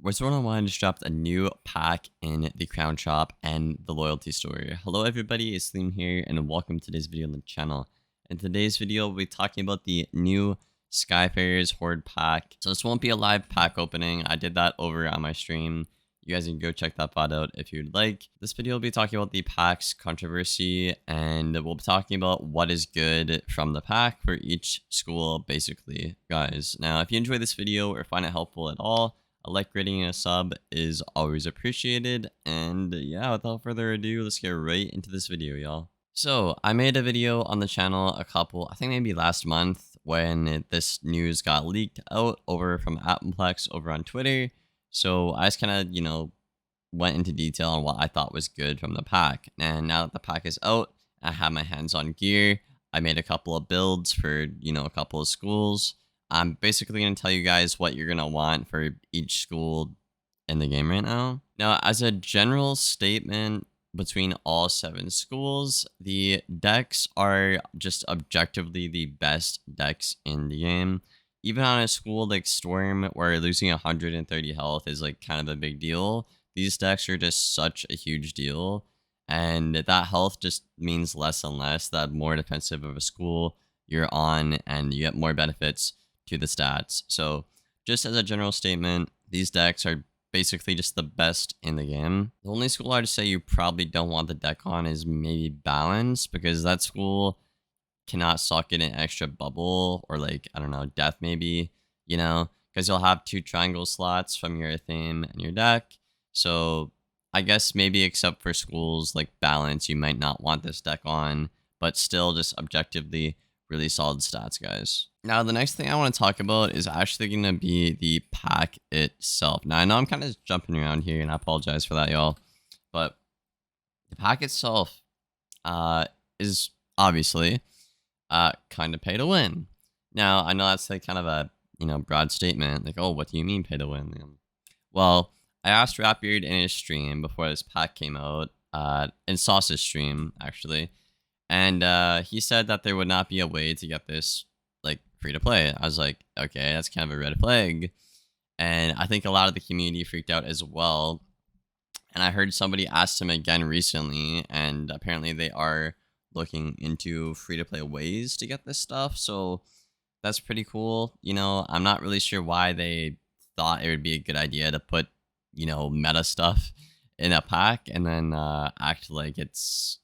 Wizard101 just dropped a new pack in the Crown Shop and the Loyalty Store. Hello everybody, it's Liam here and welcome to today's video on the channel. In today's video, we'll be talking about the new Skyfarer's Horde pack. So this won't be a live pack opening. I did that over on my stream. You guys can go check that VOD out if you'd like. This video will be talking about the pack's controversy, and we'll be talking about what is good from the pack for each school, basically, guys. Now, if you enjoy this video or find it helpful at all, a like, rating, and a sub is always appreciated. And yeah, without further ado, let's get right into this video, y'all. So I made a video on the channel I think maybe last month, when this news got leaked out over from Appleplex over on Twitter. So I just kind of, went into detail on what I thought was good from the pack. And now that the pack is out, I have my hands on gear. I made a couple of builds for, a couple of schools. I'm basically going to tell you guys what you're going to want for each school in the game right now. Now, as a general statement between all 7 schools, the decks are just objectively the best decks in the game. Even on a school like Storm, where losing 130 health is like kind of a big deal, these decks are just such a huge deal. And that health just means less and less, that more defensive of a school you're on, and you get more benefits to the stats. So just as a general statement, these decks are basically just the best in the game. The only school I'd say you probably don't want the deck on is maybe Balance, because that school cannot suck in an extra bubble, or like, I don't know, death maybe, because you'll have 2 triangle slots from your theme and your deck. So I guess maybe except for schools like Balance, you might not want this deck on, but still just objectively really solid stats, guys. Now, the next thing I want to talk about is actually going to be the pack itself. Now, I know I'm kind of jumping around here, and I apologize for that, y'all. But the pack itself is obviously kind of pay to win. Now, I know that's like kind of a, broad statement. Like, oh, what do you mean pay to win? Well, I asked Rapbeard in his stream before this pack came out, in Sauce's stream, actually. And he said that there would not be a way to get this like free to play. I was like, okay, that's kind of a red flag. And I think a lot of the community freaked out as well. And I heard somebody asked him again recently, and apparently they are looking into free to play ways to get this stuff. So that's pretty cool. I'm not really sure why they thought it would be a good idea to put, meta stuff in a pack and then act like it's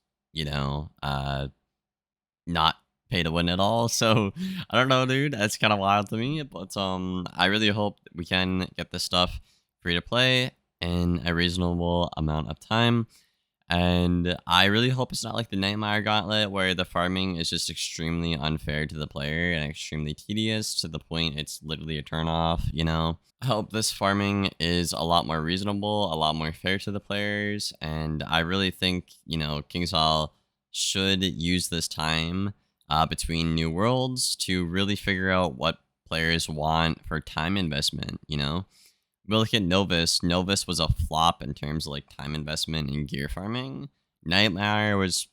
not pay to win at all. So I don't know, dude, that's kind of wild to me, but I really hope we can get this stuff free to play in a reasonable amount of time. And I really hope it's not like the Nightmare Gauntlet, where the farming is just extremely unfair to the player and extremely tedious to the point it's literally a turnoff, I hope this farming is a lot more reasonable, a lot more fair to the players, and I really think, KingsIsle should use this time between new worlds to really figure out what players want for time investment, We look at Novus. Novus was a flop in terms of like time investment in gear farming. Nightmare was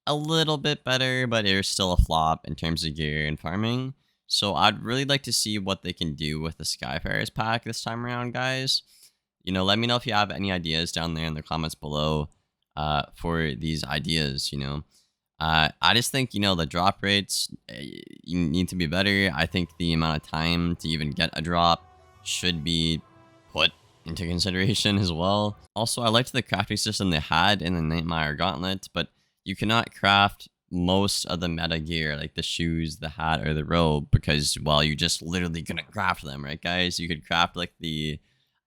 a little bit better, but it was still a flop in terms of gear and farming. So I'd really like to see what they can do with the Skyfarer's pack this time around, guys. Let me know if you have any ideas down there in the comments below for these ideas, I just think, the drop rates need to be better. I think the amount of time to even get a drop should be put into consideration as well. Also, I liked the crafting system they had in the Nightmare Gauntlet, but you cannot craft most of the meta gear, like the shoes, the hat, or the robe, because, well, you just literally couldn't craft them, right, guys? You could craft like the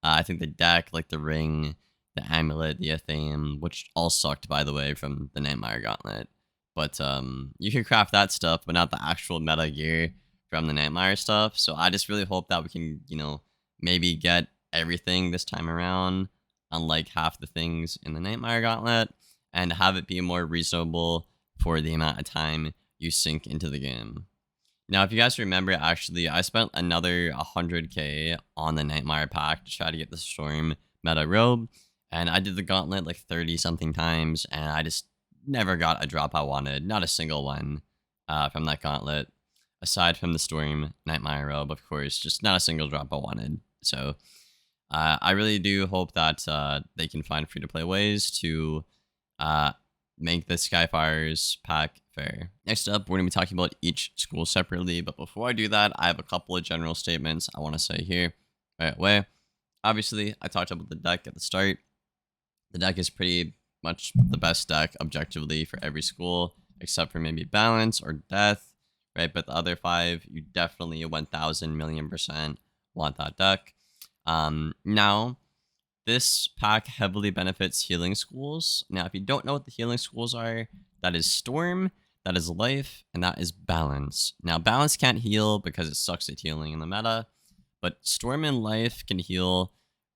I think the deck, like the ring, the amulet, the athame, which all sucked, by the way, from the Nightmare Gauntlet. But you can craft that stuff, but not the actual meta gear from the Nightmare stuff. So I just really hope that we can, maybe get everything this time around, unlike half the things in the Nightmare Gauntlet, and have it be more reasonable for the amount of time you sink into the game. Now, if you guys remember, actually, I spent another 100k on the Nightmare pack to try to get the Storm meta robe, and I did the Gauntlet like 30 something times, and I just never got a drop I wanted, not a single one from that Gauntlet. aside from the Storm Nightmare robe, of course, just not a single drop I wanted. So I really do hope that they can find free-to-play ways to uh, make the Skyfarers pack fair. Next up, we're going to be talking about each school separately, but before I do that, I have a couple of general statements I want to say here right away. Obviously, I talked about the deck at the start. The deck is pretty much the best deck objectively for every school, except for maybe balance or death, right? But the other five, you definitely 1,000,000,000% want that deck. Now, this pack heavily benefits healing schools. Now, if you don't know what the healing schools are, that is Storm, that is Life, and that is Balance. Now, Balance can't heal because it sucks at healing in the meta, but Storm and Life can heal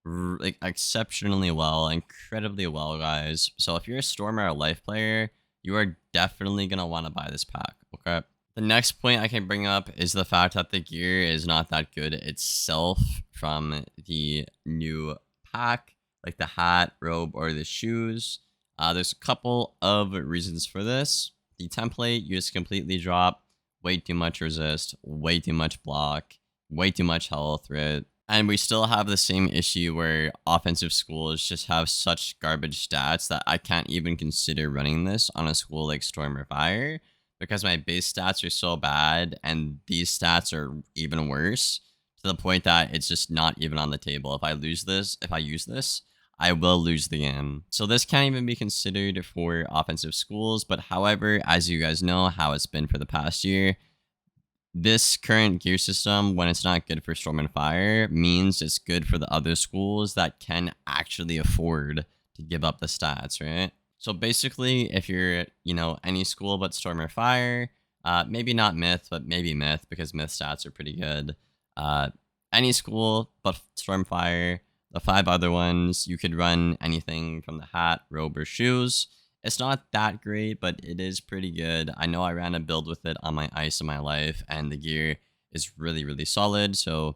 like exceptionally well, incredibly well, guys. So if you're a Storm or a Life player, you are definitely gonna want to buy this pack. Okay. The next point I can bring up is the fact that the gear is not that good itself from the new pack, like the hat, robe, or the shoes. There's a couple of reasons for this. The template, you just completely drop way too much resist, way too much block, way too much health, right? And we still have the same issue where offensive schools just have such garbage stats that I can't even consider running this on a school like Storm or Fire because my base stats are so bad and these stats are even worse to the point that it's just not even on the table. If I use this, I will lose the game. So this can't even be considered for offensive schools. But however, as you guys know how it's been for the past year, this current gear system, when it's not good for Storm and Fire, means it's good for the other schools that can actually afford to give up the stats, right? So basically, if you're, any school but Storm or Fire, maybe not Myth, but maybe Myth, because Myth stats are pretty good. Any school but Storm Fire, the 5 other ones, you could run anything from the hat, robe, or shoes. It's not that great, but it is pretty good. I know I ran a build with it on my ice in my life, and the gear is really, really solid. So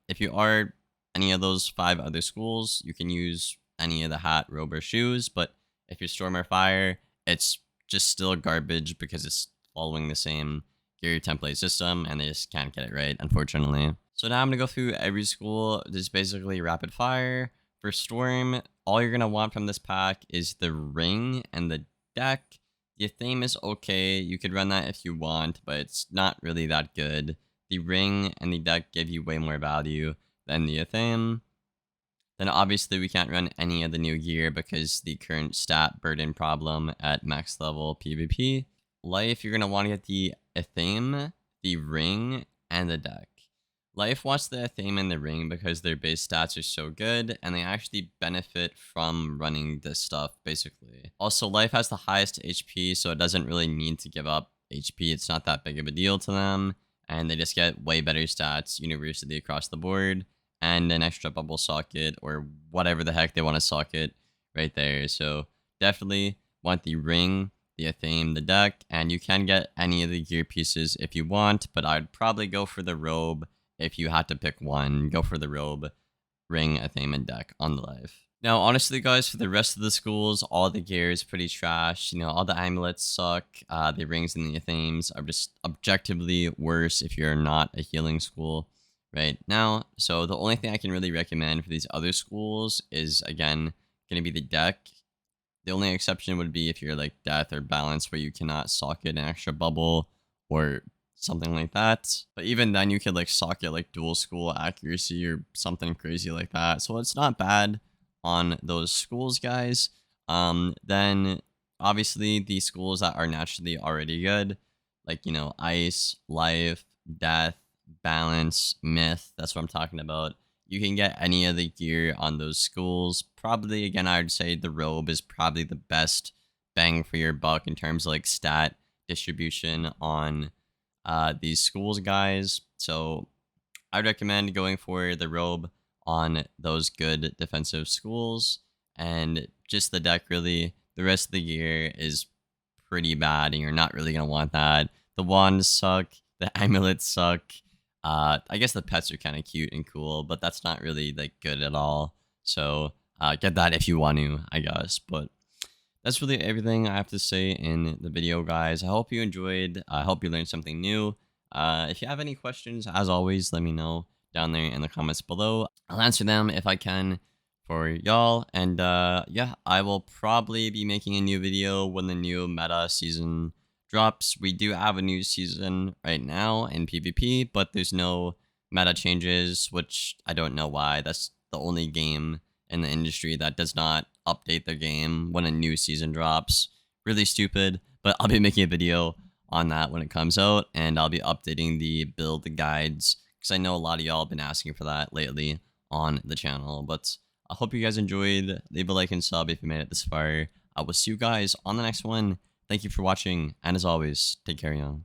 if you are any of those 5 other schools, you can use any of the hat, robe, or shoes. But if you're Storm or Fire, it's just still garbage because it's following the same gear template system, and they just can't get it right, unfortunately. So now I'm going to go through every school. This is basically rapid fire. For Storm, all you're going to want from this pack is the ring and the deck. The theme is okay. You could run that if you want, but it's not really that good. The ring and the deck give you way more value than the theme. Then obviously we can't run any of the new gear because the current stat burden problem at max level PvP. Life, you're going to want to get the theme, the ring, and the deck. Life wants the theme and the ring because their base stats are so good and they actually benefit from running this stuff basically. Also, Life has the highest HP, so it doesn't really need to give up HP. It's not that big of a deal to them, and they just get way better stats universally across the board and an extra bubble socket or whatever the heck they want to socket right there. So definitely want the ring, the theme, the deck, and you can get any of the gear pieces if you want, but I'd probably go for the robe. If you had to pick one, go for the robe, ring, theme, and deck on the Life. Now, honestly, guys, for the rest of the schools, all the gear is pretty trash. All the amulets suck. The rings and the themes are just objectively worse if you're not a healing school right now. So the only thing I can really recommend for these other schools is, again, going to be the deck. The only exception would be if you're like Death or Balance, where you cannot socket an extra bubble or something like that. But even then, you could like socket like dual school accuracy or something crazy like that. So it's not bad on those schools, guys. Then obviously the schools that are naturally already good, like Ice, Life, Death, Balance, Myth. That's what I'm talking about. You can get any of the gear on those schools. Probably, again, I would say the robe is probably the best bang for your buck in terms of like stat distribution on these schools, guys. So I would recommend going for the robe on those good defensive schools, and just the deck. Really, the rest of the gear is pretty bad and you're not really gonna want that. The wands suck, the amulets suck. I guess the pets are kind of cute and cool, but that's not really like good at all. So get that if you want to, I guess. But that's really everything I have to say in the video, guys. I hope you enjoyed. I hope you learned something new. If you have any questions, as always, let me know down there in the comments below. I'll answer them if I can for y'all. And yeah, I will probably be making a new video when the new meta season drops. We do have a new season right now in PvP, but there's no meta changes, which I don't know why. That's the only game in the industry that does not update their game when a new season drops. Really stupid, but I'll be making a video on that when it comes out, and I'll be updating the build guides because I know a lot of y'all have been asking for that lately on the channel. But I hope you guys enjoyed. Leave a like and sub if you made it this far. I will see you guys on the next one. Thank you for watching, and as always, take care, y'all.